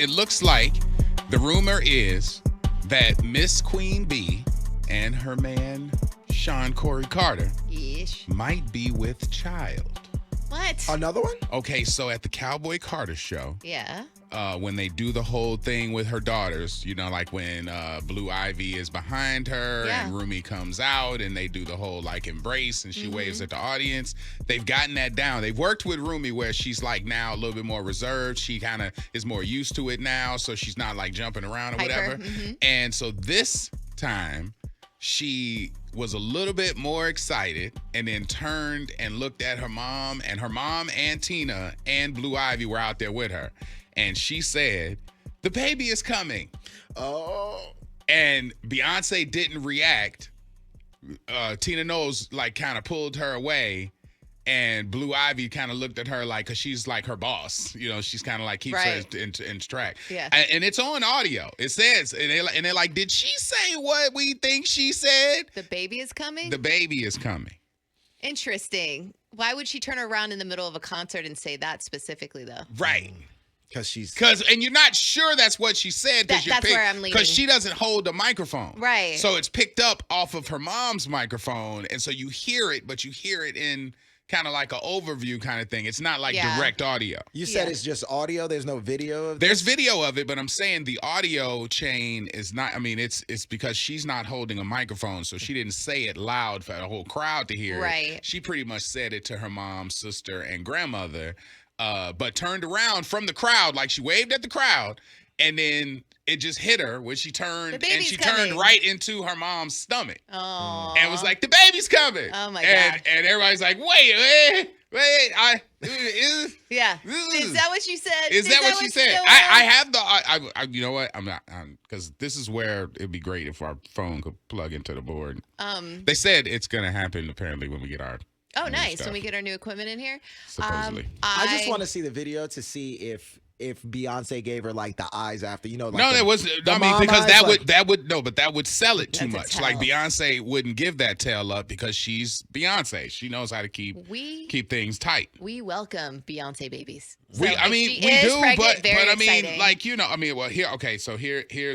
it looks like the rumor is that Miss Queen Bee and her man, Sean Corey Carter, might be with child. What? Another one? Okay, so at the Cowboy Carter show, Yeah. when they do the whole thing with her daughters, you know, like when Blue Ivy is behind her and Rumi comes out and they do the whole like embrace and she waves at the audience. They've gotten that down. They've worked with Rumi where she's like now a little bit more reserved. She kind of is more used to it now, so she's not like jumping around or whatever. And so this time, she was a little bit more excited and then turned and looked at her mom, and her mom and Tina and Blue Ivy were out there with her. And she said, "The baby is coming." Oh. And Beyonce didn't react. Tina Knowles like kind of pulled her away. And Blue Ivy kind of looked at her like, because she's like her boss. You know, she's kind of like keeps her in track. Yeah. And it's on audio. It says, and they're like, did she say what we think she said? The baby is coming? The baby is coming. Interesting. Why would she turn around in the middle of a concert and say that specifically, though? Right. And you're not sure that's what she said. That's where I'm leaning. Because she doesn't hold the microphone. Right. So it's picked up off of her mom's microphone. And so you hear it, but you hear it in kind of like an overview kind of thing. It's not like direct audio. You said it's just audio? There's no video of this? There's video of it, but I'm saying the audio chain is not, I mean, it's because she's not holding a microphone, so she didn't say it loud for the whole crowd to hear. Right. She pretty much said it to her mom, sister, and grandmother, but turned around from the crowd, like she waved at the crowd, and then it just hit her when she turned, and she turned right into her mom's stomach. Oh. And was like, "The baby's coming." Oh my God. And everybody's like, wait, yeah. Is that what she said? Is that what she said? I have the, you know what? I'm not, because this is where it'd be great if our phone could plug into the board. They said it's going to happen apparently when we get our nice. stuff. When we get our new equipment in here. Supposedly. I just want to see the video to see if Beyonce gave her like the eyes after, you know, like no, that was, I mean, because that would sell it too much. Like Beyonce wouldn't give that tail up because she's Beyonce. She knows how to keep things tight. We welcome Beyonce babies. So we do, pregnant, but I mean, exciting. like, you know, I mean, well, here's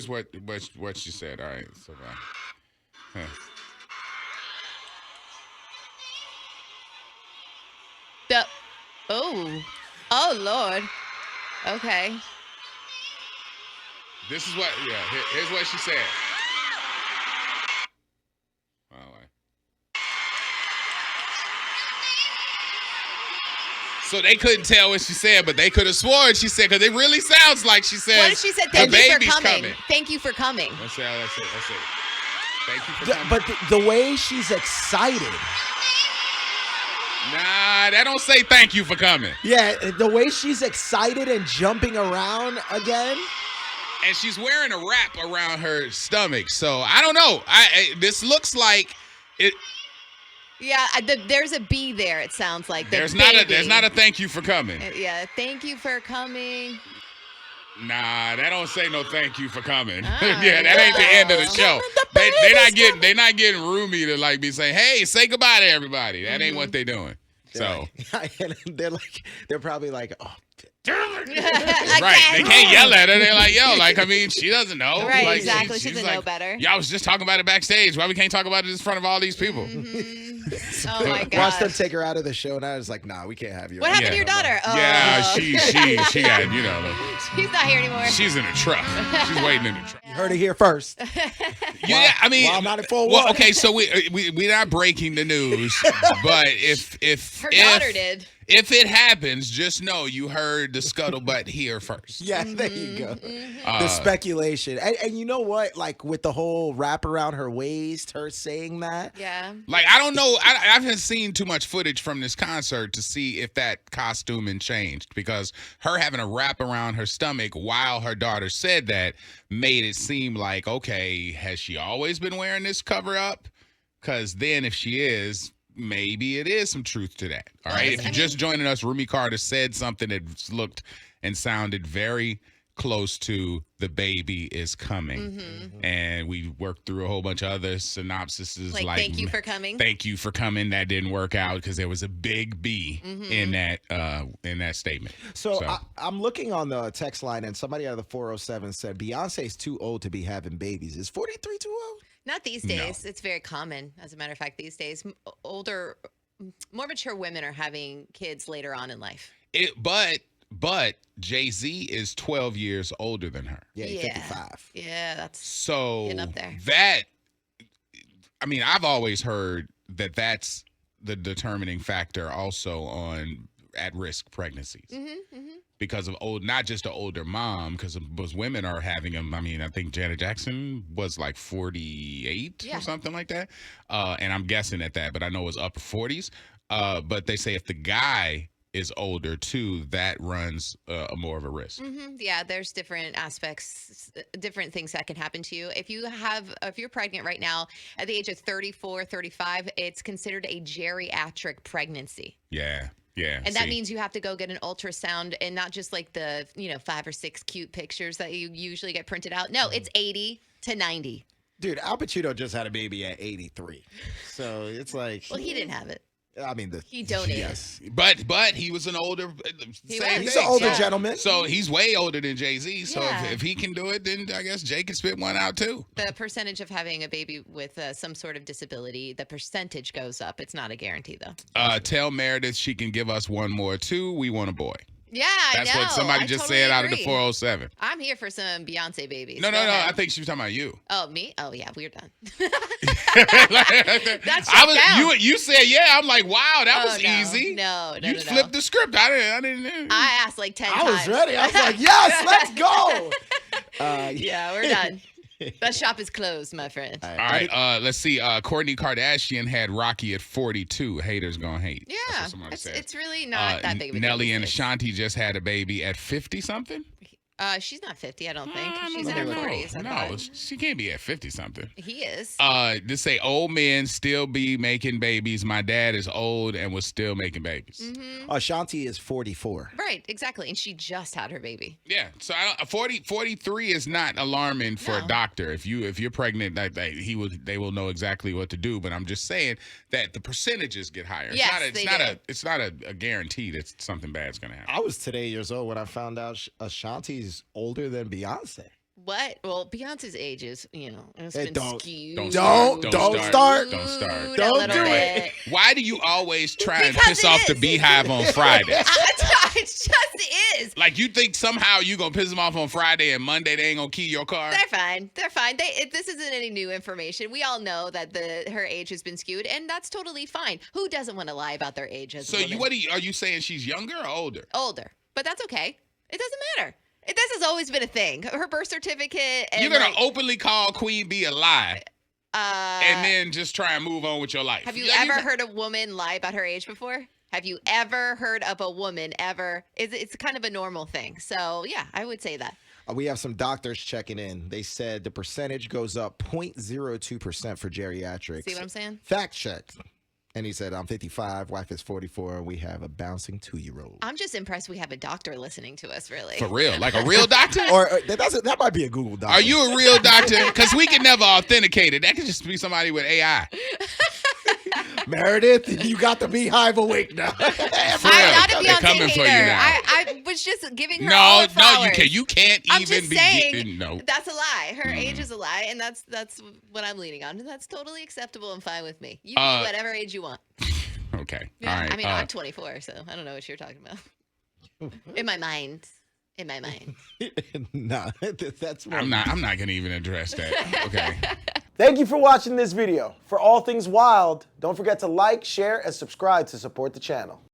what she said. All right, so. Oh Lord. Okay. This is what, here's what she said. So they couldn't tell what she said, but they could have sworn she said, because it really sounds like she said, what if she said, thank you for coming. Thank you for coming. That's it. Thank you for coming. But the way she's excited. Nah, that don't say thank you for coming. Yeah, the way she's excited and jumping around again. And she's wearing a wrap around her stomach. So I don't know. This looks like it. Yeah, there's a B there, it sounds like. There's not a thank you for coming. Yeah, thank you for coming. Nah, that don't say no thank you for coming. Yeah, that ain't the end of the show. They're not getting Rumi to like be saying, hey, say goodbye to everybody. That ain't what they're doing. So they're probably like, oh. Right. They can't yell at her. They're like, yo, like, I mean, she doesn't know. Right, like, exactly. She doesn't know better. Yeah, I was just talking about it backstage. Why we can't talk about it in front of all these people? Oh my God. Watch them take her out of the show, and I was like, nah, we can't have you. What happened to your daughter? Yeah, she got, you know. She's not here anymore. She's in a truck. She's waiting in a truck. You heard it here first. Yeah, I mean, I'm not in full well, okay, so we're not breaking the news, but if her daughter did. If it happens, just know you heard the scuttlebutt here first. Yeah, there you go. The speculation. And you know what? Like with the whole wrap around her waist, her saying that. Yeah. Like, I don't know. I haven't seen too much footage from this concert to see if that costuming changed, because her having a wrap around her stomach while her daughter said that made it seem like, okay, has she always been wearing this cover up? Because then if she is, maybe it is some truth to that. All right. If you're just joining us, Rumi Carter said something that looked and sounded very close to the baby is coming. And we worked through a whole bunch of other synopsises like thank you for coming. Thank you for coming. That didn't work out because there was a big B in that statement. So I'm looking on the text line, and somebody out of the 407 said Beyonce's too old to be having babies. Is 43 too old? Not these days. No. It's very common, as a matter of fact. These days, older, more mature women are having kids later on in life. But Jay-Z is 12 years older than her. Yeah, he's 55. Yeah, that's so getting up there. I've always heard that that's the determining factor also on at-risk pregnancies. Because of not just an older mom, because women are having them. I mean, I think Janet Jackson was like 48 or something like that. And I'm guessing at that, but I know it was upper 40s. But they say if the guy is older too, that runs more of a risk. Yeah, there's different aspects, different things that can happen to you. If you're pregnant right now at the age of 34, 35, it's considered a geriatric pregnancy. Yeah. And that means you have to go get an ultrasound, and not just like the 5 or 6 cute pictures that you usually get printed out. No, it's 80 to 90. Dude, Al Pacino just had a baby at 83. So it's like, well, he didn't have it. I mean, he donated. Yes, but he was an older. He's an older gentleman. So he's way older than Jay-Z. So if he can do it, then I guess Jay can spit one out too. The percentage of having a baby with some sort of disability, the percentage goes up. It's not a guarantee though. Tell Meredith she can give us one more too. We want a boy. Yeah, that's I know. What somebody just totally said agree. out of the 407. I'm here for some Beyonce babies. No. I think she was talking about you. Oh, me? Oh, yeah, we're done. You said yeah. I'm like, wow, that was easy. No. You flipped the script. I didn't. I asked like 10 times. I was ready. I was like, yes, let's go. Yeah, we're done. That shop is closed, my friend. All right. Let's see. Kourtney Kardashian had Rocky at 42. Haters gonna hate. Yeah, it's really not that big of a deal. Nelly and Ashanti just had a baby at 50 something. She's not 50, I don't think. She's in her 40s. No, she can't be at 50 something. He is. Just say old men still be making babies. My dad is old and was still making babies. Ashanti is 44. Right, exactly. And she just had her baby. Yeah. So 43 is not alarming for a doctor. If you're pregnant, they will know exactly what to do. But I'm just saying that the percentages get higher. Yes, it's not a guarantee that something bad's gonna happen. I was today years old when I found out Ashanti's older than Beyonce. What? Well, Beyonce's age is, it's been skewed. Don't start. Don't Don't do it. Why do you always try and piss off the Beehive on Friday? It just is. Like you think somehow you gonna piss them off on Friday and Monday they ain't gonna key your car? They're fine. This isn't any new information. We all know that her age has been skewed, and that's totally fine. Who doesn't want to lie about their age as a woman? So are you saying she's younger or older? Older, but that's okay. It doesn't matter. This has always been a thing. Her birth certificate. And you're going to openly call Queen Bee a lie and then just try and move on with your life. Have you ever heard a woman lie about her age before? Have you ever heard of a woman ever? It's kind of a normal thing. So, yeah, I would say that. We have some doctors checking in. They said the percentage goes up 0.02% for geriatrics. See what I'm saying? Fact check. And he said, I'm 55, wife is 44, and we have a bouncing 2-year-old. I'm just impressed we have a doctor listening to us, really. For real? Like a real doctor? Or that might be a Google doctor. Are you a real doctor? Because we can never authenticate it. That could just be somebody with AI. Meredith, you got the Beehive awake now. I'm not a Beyonce hater. I was just giving her all the flowers. You can't I'm even just be. saying, No, that's a lie. Her age is a lie, and that's what I'm leaning on. That's totally acceptable and fine with me. You can be whatever age you want. Okay. Yeah, all right. I mean, I'm 24, so I don't know what you're talking about. In my mind. Nah, that's more. I'm not gonna even address that. Okay. Thank you for watching this video. For all things wild, don't forget to like, share, and subscribe to support the channel.